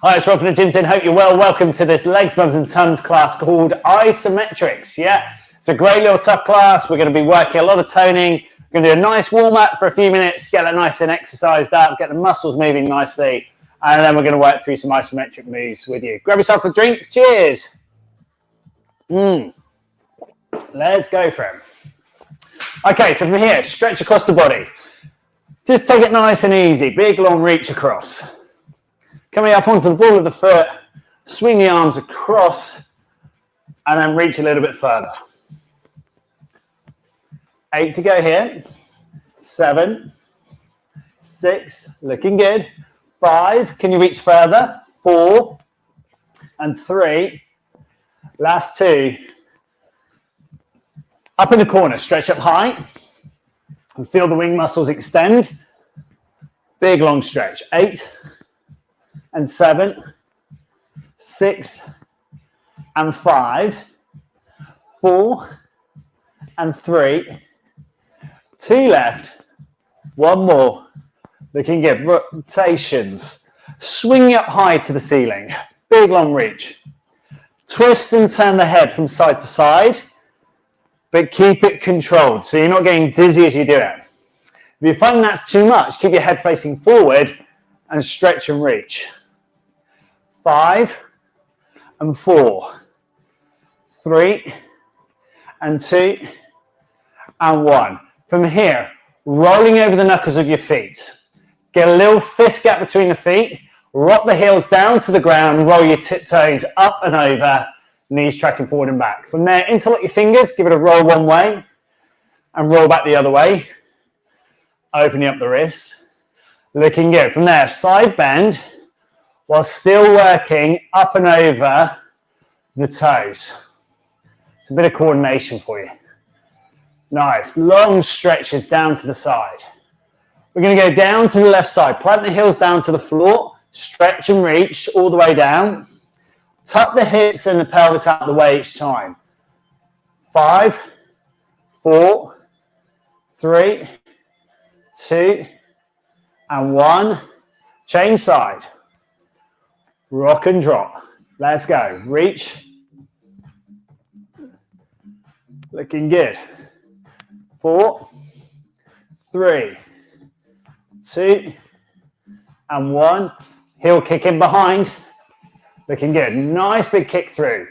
Hi, it's Rob from the Gym Tin. Hope you're well. Welcome to this legs, bums and tons class called Isometrics. Yeah, it's a great little tough class. We're going to be working a lot of toning. We're going to do a nice warm up for a few minutes, get that nice and exercised up, get the muscles moving nicely, and then we're going to work through some isometric moves with you. Grab yourself a drink. Cheers. Let's go for it. Okay, so from here, stretch across the body. Just take it nice and easy. Big, long reach across. Coming up onto the ball of the foot, swing the arms across, and then reach a little bit further. 8 to go here. 7, 6, looking good. 5, can you reach further? 4, and 3. Last 2. Up in the corner, stretch up high, and feel the wing muscles extend. Big, long stretch. 8, and 7, 6, and 5, 4, and 3, 2 left, 1 more, looking good. Rotations, swinging up high to the ceiling, big long reach. Twist and turn the head from side to side, but keep it controlled so you're not getting dizzy as you do it. If you find that's too much, keep your head facing forward and stretch and reach. 5, and 4, 3, and 2, and 1. From here, rolling over the knuckles of your feet. Get a little fist gap between the feet, rock the heels down to the ground, roll your tiptoes up and over, knees tracking forward and back. From there, interlock your fingers, give it a roll one way, and roll back the other way. Opening up the wrists. Looking good. From there, side bend, while still working up and over the toes. It's a bit of coordination for you. Nice, long stretches down to the side. We're going to go down to the left side, plant the heels down to the floor, stretch and reach all the way down. Tuck the hips and the pelvis out of the way each time. 5, 4, 3, 2, and 1. Change side. Rock and drop. Let's go. Reach. Looking good. 4, 3, 2, and 1. Heel kick in behind. Looking good. Nice big kick through.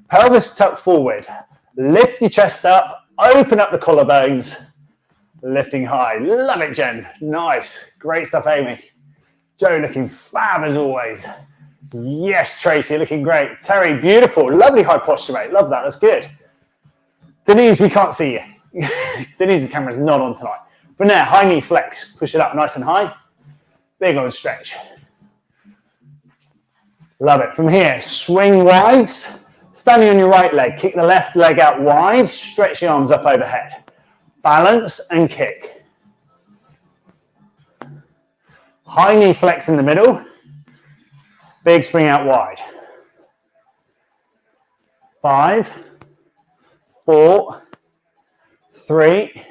Pelvis tucked forward. Lift your chest up. Open up the collarbones. Lifting high. Love it, Jen. Nice. Great stuff, Amy. Joe looking fab as always. Yes, Tracy, looking great. Terry, beautiful. Lovely high posture, mate. Love that. That's good. Denise, we can't see you. Denise's camera's not on tonight. From there, high knee flex. Push it up nice and high. Big old stretch. Love it. From here, swing wides. Standing on your right leg. Kick the left leg out wide. Stretch your arms up overhead. Balance and kick. High knee flex in the middle. Big spring out wide. 5, 4, 3,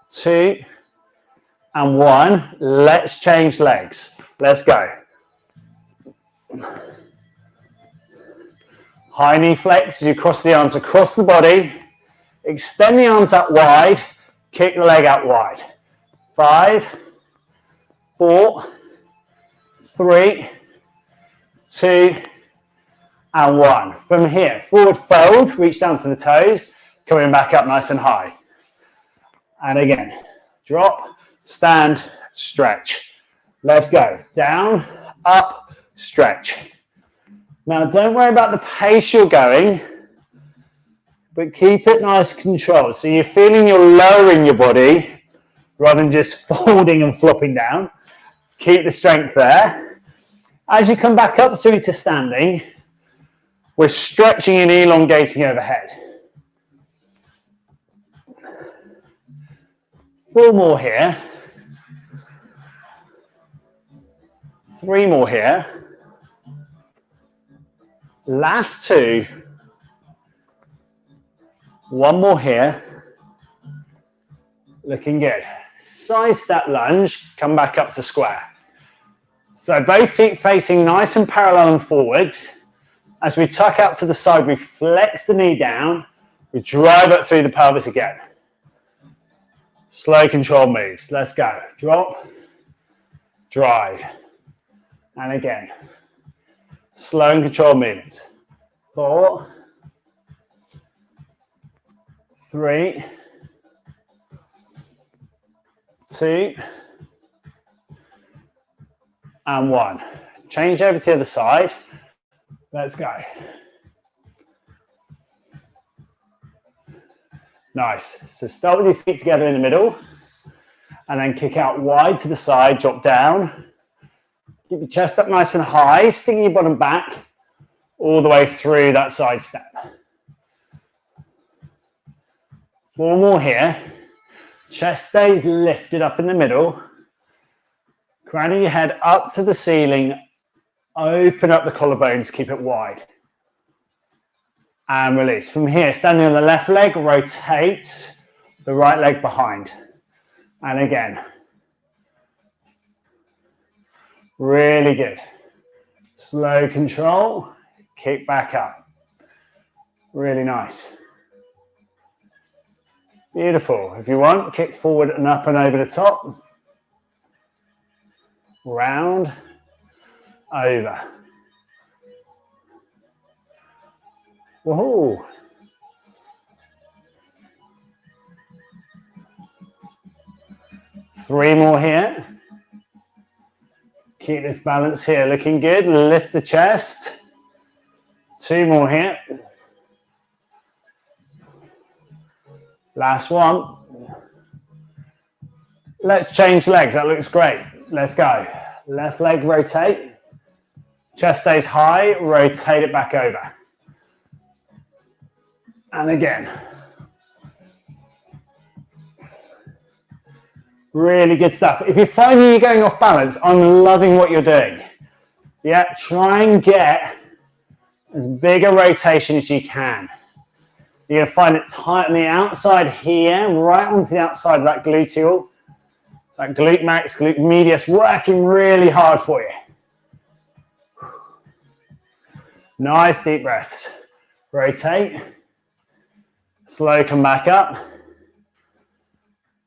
2, and 1. Let's change legs. Let's go. High knee flex as you cross the arms across the body. Extend the arms out wide. Kick the leg out wide. 5, 4, 3, 2, and 1. From here, forward fold, reach down to the toes, coming back up nice and high. And again, drop, stand, stretch. Let's go. Down, up, stretch. Now, don't worry about the pace you're going, but keep it nice controlled. So you're feeling you're lowering your body rather than just folding and flopping down. Keep the strength there. As you come back up through to standing, we're stretching and elongating overhead. 4 more here. 3 more here. Last 2. 1 more here. Looking good. Side step lunge, come back up to square. So both feet facing nice and parallel and forwards. As we tuck out to the side, we flex the knee down. We drive it through the pelvis again. Slow controlled moves. Let's go. Drop, drive, and again. Slow and controlled movements. 4, 3, 2, and 1. Change over to the other side. Let's go. Nice. So start with your feet together in the middle and then kick out wide to the side, drop down. Keep your chest up nice and high, sticking your bottom back all the way through that side step. 4 more here. Chest stays lifted up in the middle. Crown of your head up to the ceiling. Open up the collarbones, keep it wide. And release. From here, standing on the left leg, rotate the right leg behind. And again. Really good. Slow control, kick back up. Really nice. Beautiful. If you want, kick forward and up and over the top. Round, over. Woohoo. Three more here. Keep this balance here, looking good. Lift the chest. 2 more here. Last one. Let's change legs, that looks great. Let's go. Left leg rotate. Chest stays high, rotate it back over. And again. Really good stuff. If you're finding you're going off balance, I'm loving what you're doing. Yeah, try and get as big a rotation as you can. You're going to find it tight on the outside here, right onto the outside of that gluteal. That glute max, glute medius, working really hard for you. Nice deep breaths. Rotate. Slow, come back up.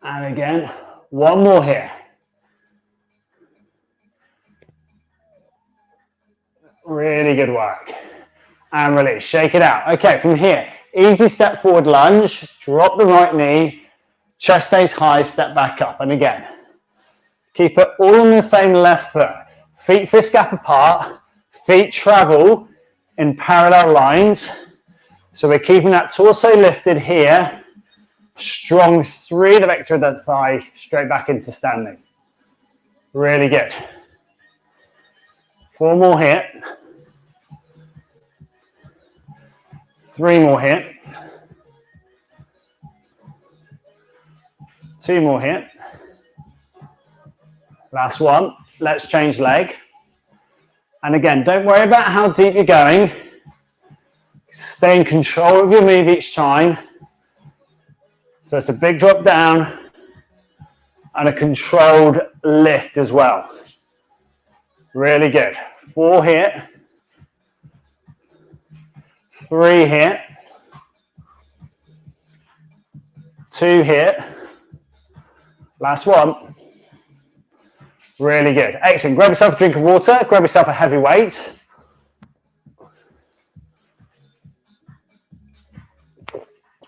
And again, 1 more here. Really good work. And release, shake it out. Okay, from here, easy step forward lunge, drop the right knee, chest stays high, step back up. And again, keep it all on the same left foot. Feet fist gap apart, feet travel in parallel lines. So we're keeping that torso lifted here. Strong through the vector of the thigh, straight back into standing. Really good. 4 more here. 3 more here. 2 more here. Last one. Let's change leg. And again, don't worry about how deep you're going. Stay in control of your move each time. So it's a big drop down and a controlled lift as well. Really good. 4 here. 3 here. 2 here. Last one. Really good. Excellent. Grab yourself a drink of water. Grab yourself a heavy weight.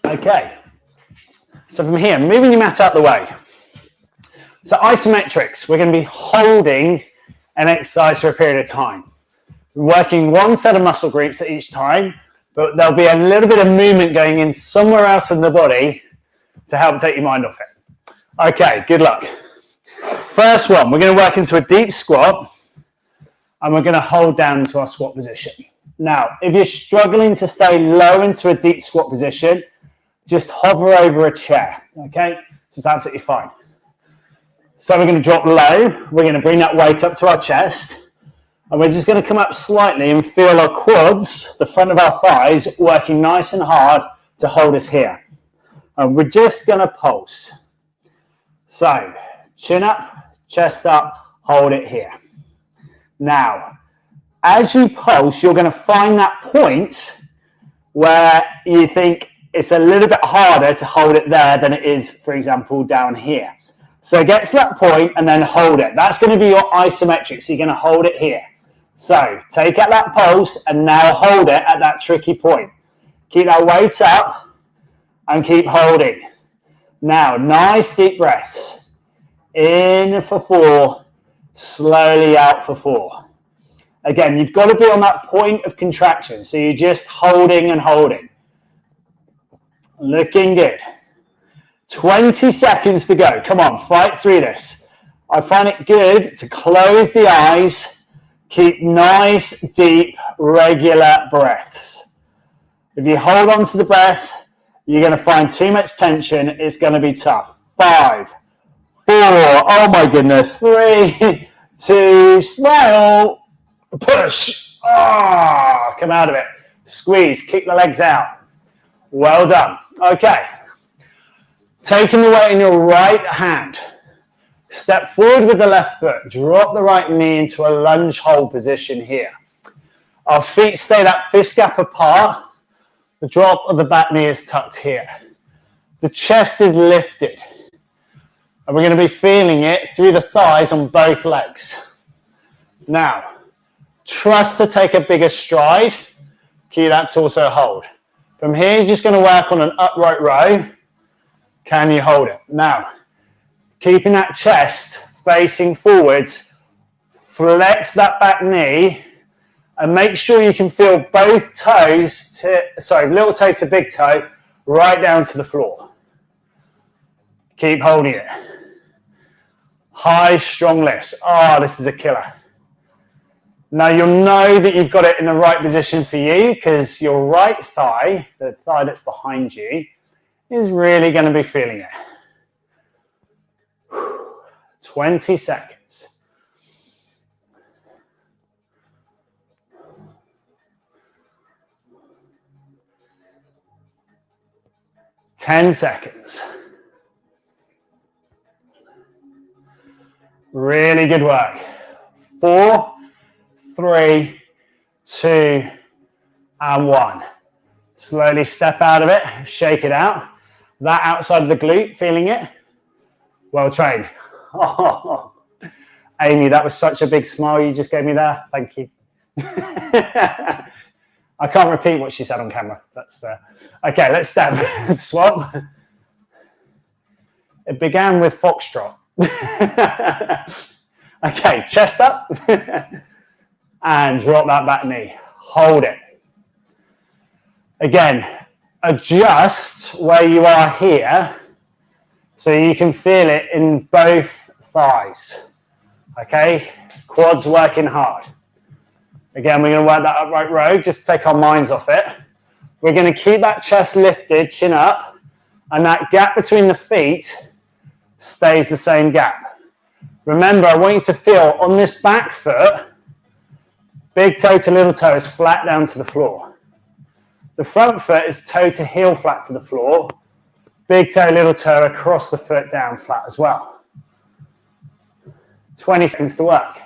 Okay. So from here, moving your mat out the way. So isometrics, we're going to be holding an exercise for a period of time. We're working one set of muscle groups at each time, but there'll be a little bit of movement going in somewhere else in the body to help take your mind off it. Okay, good luck. First one, we're going to work into a deep squat and we're going to hold down into our squat position. Now, if you're struggling to stay low into a deep squat position, just hover over a chair, okay? This is absolutely fine. So we're going to drop low. We're going to bring that weight up to our chest. And we're just going to come up slightly and feel our quads, the front of our thighs, working nice and hard to hold us here. And we're just going to pulse. So, chin up, chest up, hold it here. Now, as you pulse, you're going to find that point where you think it's a little bit harder to hold it there than it is, for example, down here. So get to that point and then hold it. That's going to be your isometric, so you're going to hold it here. So take out that pulse and now hold it at that tricky point. Keep that weight up and keep holding. Now, nice deep breaths. In for 4, slowly out for 4. Again, you've got to be on that point of contraction, so you're just holding and holding. Looking good. 20 seconds to go. Come on, fight through this. I find it good to close the eyes, keep nice, deep, regular breaths. If you hold on to the breath, you're going to find too much tension. It's going to be tough. 5, 4, oh my goodness, 3, 2, smile, push. Ah, come out of it. Squeeze, kick the legs out. Well done. Okay. Taking the weight in your right hand. Step forward with the left foot. Drop the right knee into a lunge hold position here. Our feet stay that fist gap apart. The drop of the back knee is tucked here. The chest is lifted. And we're going to be feeling it through the thighs on both legs. Now, trust to take a bigger stride. Keep that torso hold. From here, you're just going to work on an upright row. Can you hold it? Now, keeping that chest facing forwards, flex that back knee, and make sure you can feel both toes little toe to big toe, right down to the floor. Keep holding it. High, strong lifts. Oh, this is a killer. Now you'll know that you've got it in the right position for you because your right thigh, the thigh that's behind you, is really going to be feeling it. 20 seconds. Ten seconds. Really good work. 4, 3, 2, and 1. Slowly step out of it, shake it out. That outside of the glute, feeling it? Well trained. Oh, Amy, that was such a big smile you just gave me there. Thank you. I can't repeat what she said on camera. That's okay, let's step and swap. It began with foxtrot. Okay, chest up. And drop that back knee. Hold it. Again, adjust where you are here so you can feel it in both thighs. Okay, quads working hard. Again, we're going to work that upright row, just to take our minds off it. We're going to keep that chest lifted, chin up, and that gap between the feet stays the same gap. Remember, I want you to feel on this back foot, big toe to little toe is flat down to the floor. The front foot is toe to heel flat to the floor. Big toe, little toe across the foot down flat as well. 20 seconds to work.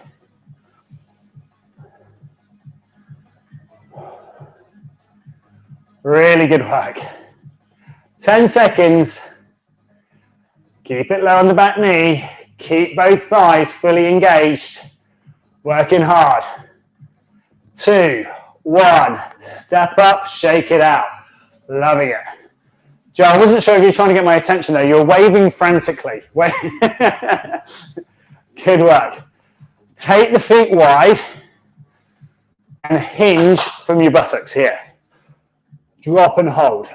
Really good work. 10 seconds. Keep it low on the back knee. Keep both thighs fully engaged. Working hard. 2, 1. Step up, shake it out. Loving it. Joe, I wasn't sure if you were trying to get my attention there. You're waving frantically. Good work. Take the feet wide and hinge from your buttocks here. Drop and hold.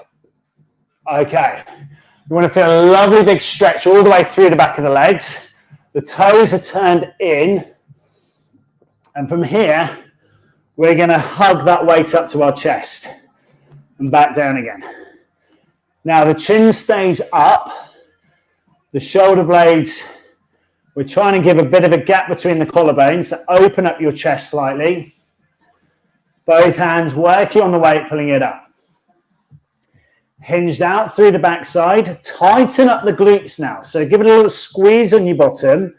Okay. You want to feel a lovely big stretch all the way through the back of the legs. The toes are turned in. And from here, we're going to hug that weight up to our chest and back down again. Now the chin stays up. The shoulder blades, we're trying to give a bit of a gap between the collarbones. So open up your chest slightly. Both hands working on the weight, pulling it up. Hinged out through the backside. Tighten up the glutes now. So give it a little squeeze on your bottom.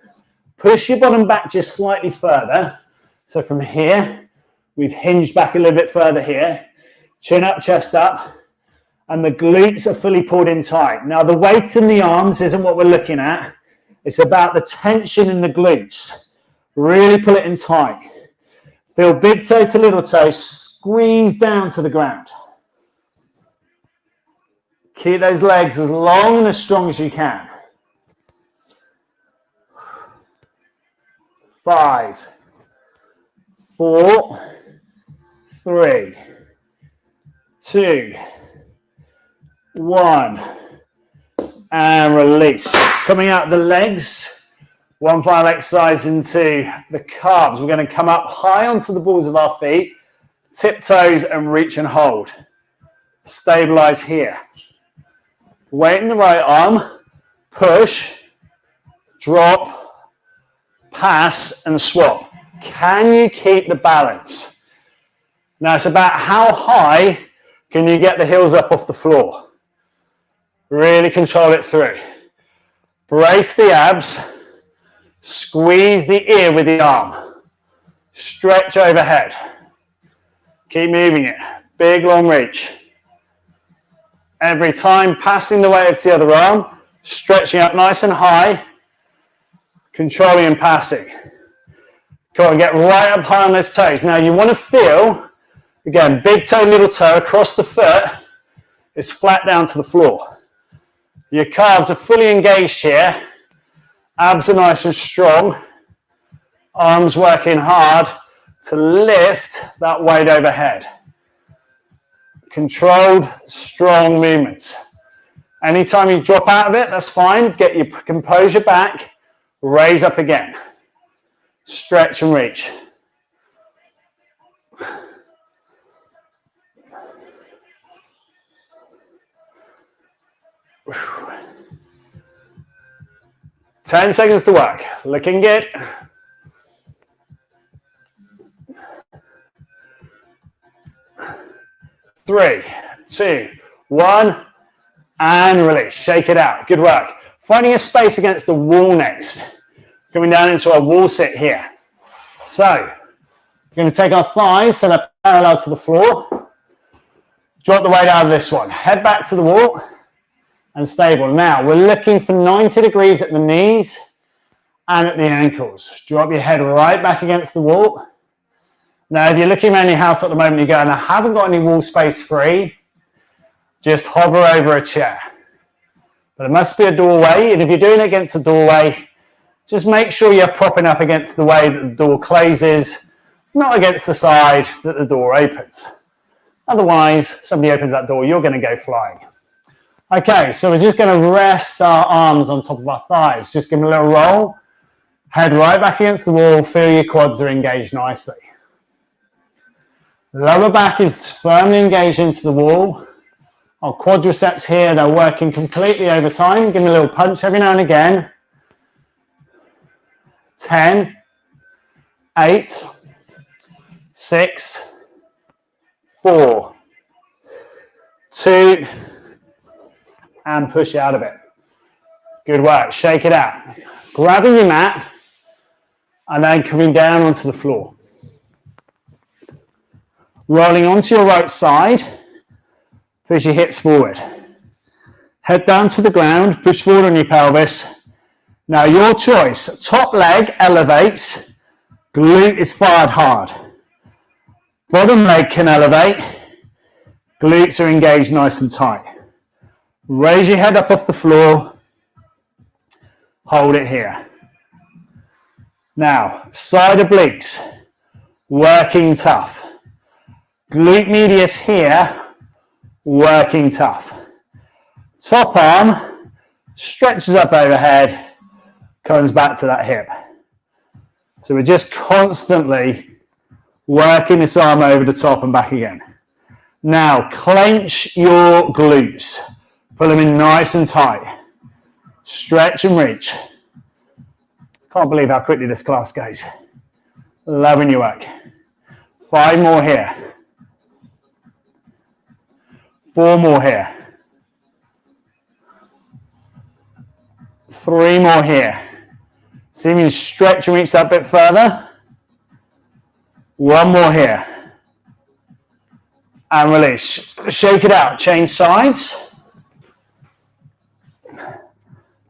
Push your bottom back just slightly further. So from here, we've hinged back a little bit further here. Chin up, chest up. And the glutes are fully pulled in tight. Now the weight in the arms isn't what we're looking at. It's about the tension in the glutes. Really pull it in tight. Feel big toe to little toe, squeeze down to the ground. Keep those legs as long and as strong as you can. 5, 4, 3, 2, 1, and release. Coming out the legs, one final exercise into the calves. We're going to come up high onto the balls of our feet, tiptoes and reach and hold. Stabilize here. Weight in the right arm, push, drop, pass and swap. Can you keep the balance? Now it's about how high can you get the heels up off the floor. Really control it through. Brace the abs. Squeeze the ear with the arm. Stretch overhead. Keep moving it. Big long reach. Every time passing the weight to the other arm. Stretching up nice and high. Controlling and passing. Come on, get right up high on those toes. Now you want to feel, again, big toe, little toe across the foot is flat down to the floor. Your calves are fully engaged here. Abs are nice and strong. Arms working hard to lift that weight overhead. Controlled, strong movements. Anytime you drop out of it, that's fine. Get your composure back. Raise up again. Stretch and reach. Whew. 10 seconds to work. Looking good. Three, two, one, and release. Shake it out. Good work. Finding a space against the wall next. Coming down into our wall sit here. So, we're going to take our thighs so they're parallel to the floor. Drop the weight out of this one. Head back to the wall. And stable. Now, we're looking for 90 degrees at the knees and at the ankles. Drop your head right back against the wall. Now, if you're looking around your house at the moment, you're going, I haven't got any wall space free. Just hover over a chair. But it must be a doorway, and if you're doing it against a doorway, just make sure you're propping up against the way that the door closes, not against the side that the door opens. Otherwise, somebody opens that door, you're going to go flying. Okay, so we're just going to rest our arms on top of our thighs. Just give them a little roll. Head right back against the wall. Feel your quads are engaged nicely. Lower back is firmly engaged into the wall. Our quadriceps here, they're working completely over time. Give them a little punch every now and again. 10, 8, 6, 4, 2, and push out of it. Good work. Shake it out. Grabbing your mat and then coming down onto the floor. Rolling onto your right side. Push your hips forward. Head down to the ground. Push forward on your pelvis. Now your choice. Top leg elevates. Glute is fired hard. Bottom leg can elevate. Glutes are engaged nice and tight. Raise your head up off the floor. Hold it here. Now, side obliques, working tough. Glute medius here, working tough. Top arm stretches up overhead, comes back to that hip. So we're just constantly working this arm over the top and back again. Now, clench your glutes. Pull them in nice and tight. Stretch and reach. Can't believe how quickly this class goes. Loving your work. 5 more here. 4 more here. 3 more here. See me stretch and reach that bit further. One more here. And release. Shake it out. Change sides.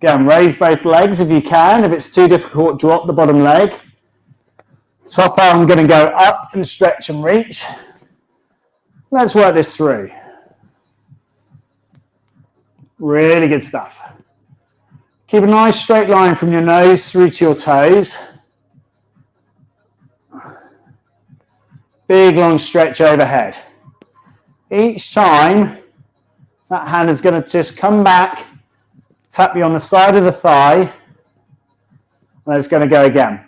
Again, raise both legs if you can. If it's too difficult, drop the bottom leg. Top arm going to go up and stretch and reach. Let's work this through. Really good stuff. Keep a nice straight line from your nose through to your toes. Big long stretch overhead. Each time, that hand is going to just come back, tap you on the side of the thigh, and it's going to go again.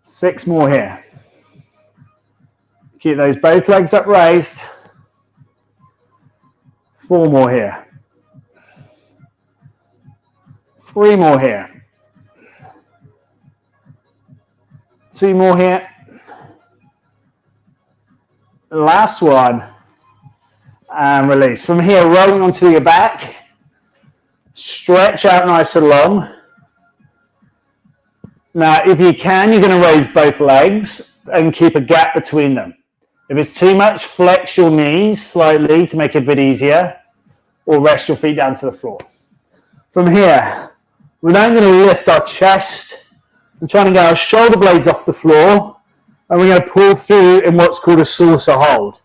Six more here. Keep those both legs up raised. Four more here. Three more here. Two more here. Last one. And release. From here, rolling onto your back. Stretch out nice and long. Now, if you can, you're going to raise both legs and keep a gap between them. If it's too much, flex your knees slightly to make it a bit easier, or rest your feet down to the floor. From here, we're now going to lift our chest and trying to get our shoulder blades off the floor, and we're going to pull through in what's called a saucer hold.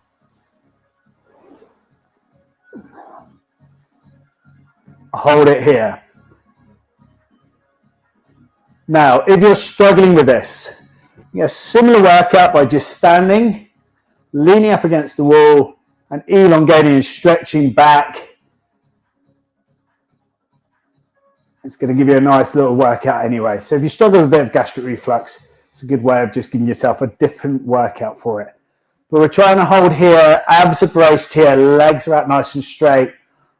Hold it here. Now, if you're struggling with this, you get a similar workout by just standing, leaning up against the wall, and elongating and stretching back. It's going to give you a nice little workout anyway. So if you struggle with a bit of gastric reflux, it's a good way of just giving yourself a different workout for it. But we're trying to hold here, abs are braced here, legs are out nice and straight,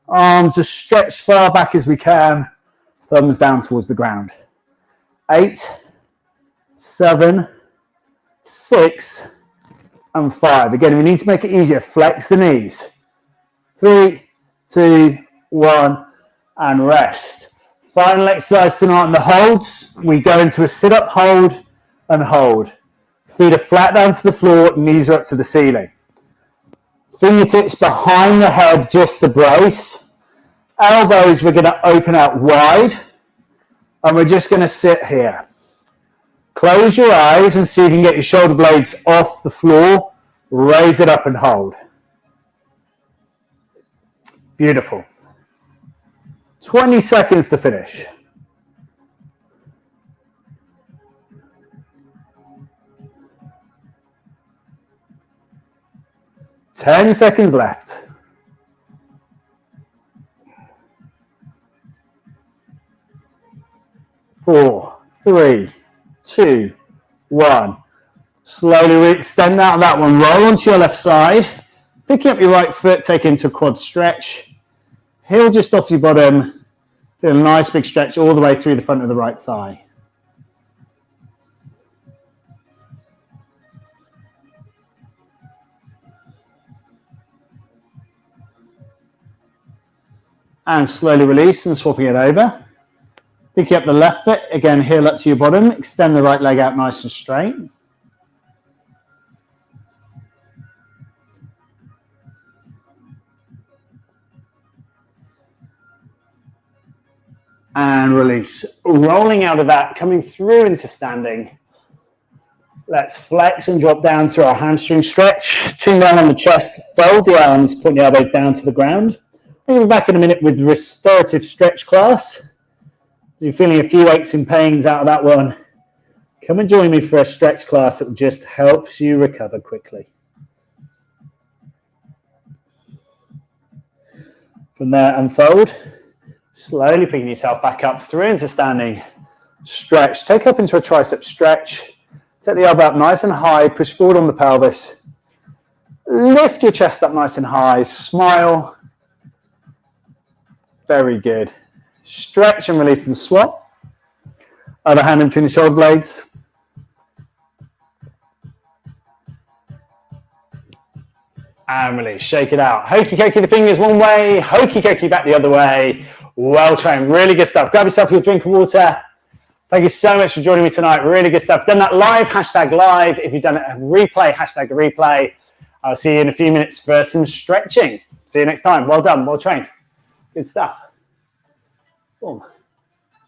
arms are stretched far back as we can, thumbs down towards the ground. 8, 7, 6, and 5. Again, we need to make it easier. Flex the knees. 3, 2, 1, and rest. Final exercise tonight on the holds. We go into a sit-up hold and hold. Feet are flat down to the floor, knees are up to the ceiling. Fingertips behind the head, just the brace. Elbows, we're going to open out wide. And we're just going to sit here. Close your eyes and see if you can get your shoulder blades off the floor. Raise it up and hold. Beautiful. 20 seconds to finish. Ten seconds left. 4, 3, 2, 1. Slowly re-extend out of that one. Roll onto your left side. Picking up your right foot, take it into a quad stretch. Heel just off your bottom. Feel a nice big stretch all the way through the front of the right thigh. And slowly release and swapping it over. Pick up the left foot, again, heel up to your bottom. Extend the right leg out nice and straight. And release. Rolling out of that, coming through into standing. Let's flex and drop down through our hamstring stretch. Chin down on the chest, fold the arms, point the elbows down to the ground. We'll be back in a minute with restorative stretch class. If you're feeling a few aches and pains out of that one, come and join me for a stretch class that just helps you recover quickly. From there, unfold. Slowly picking yourself back up through into standing. Stretch. Take up into a tricep stretch. Take the elbow up nice and high. Push forward on the pelvis. Lift your chest up nice and high. Smile. Very good. Stretch and release and swap. Other hand in between the shoulder blades. And release. Shake it out. Hokey cokey the fingers one way. Hokey cokey back the other way. Well trained. Really good stuff. Grab yourself your drink of water. Thank you so much for joining me tonight. Really good stuff. Done that live, hashtag live. If you've done it a replay, hashtag a replay. I'll see you in a few minutes for some stretching. See you next time. Well done. Well trained. Good stuff. Boom.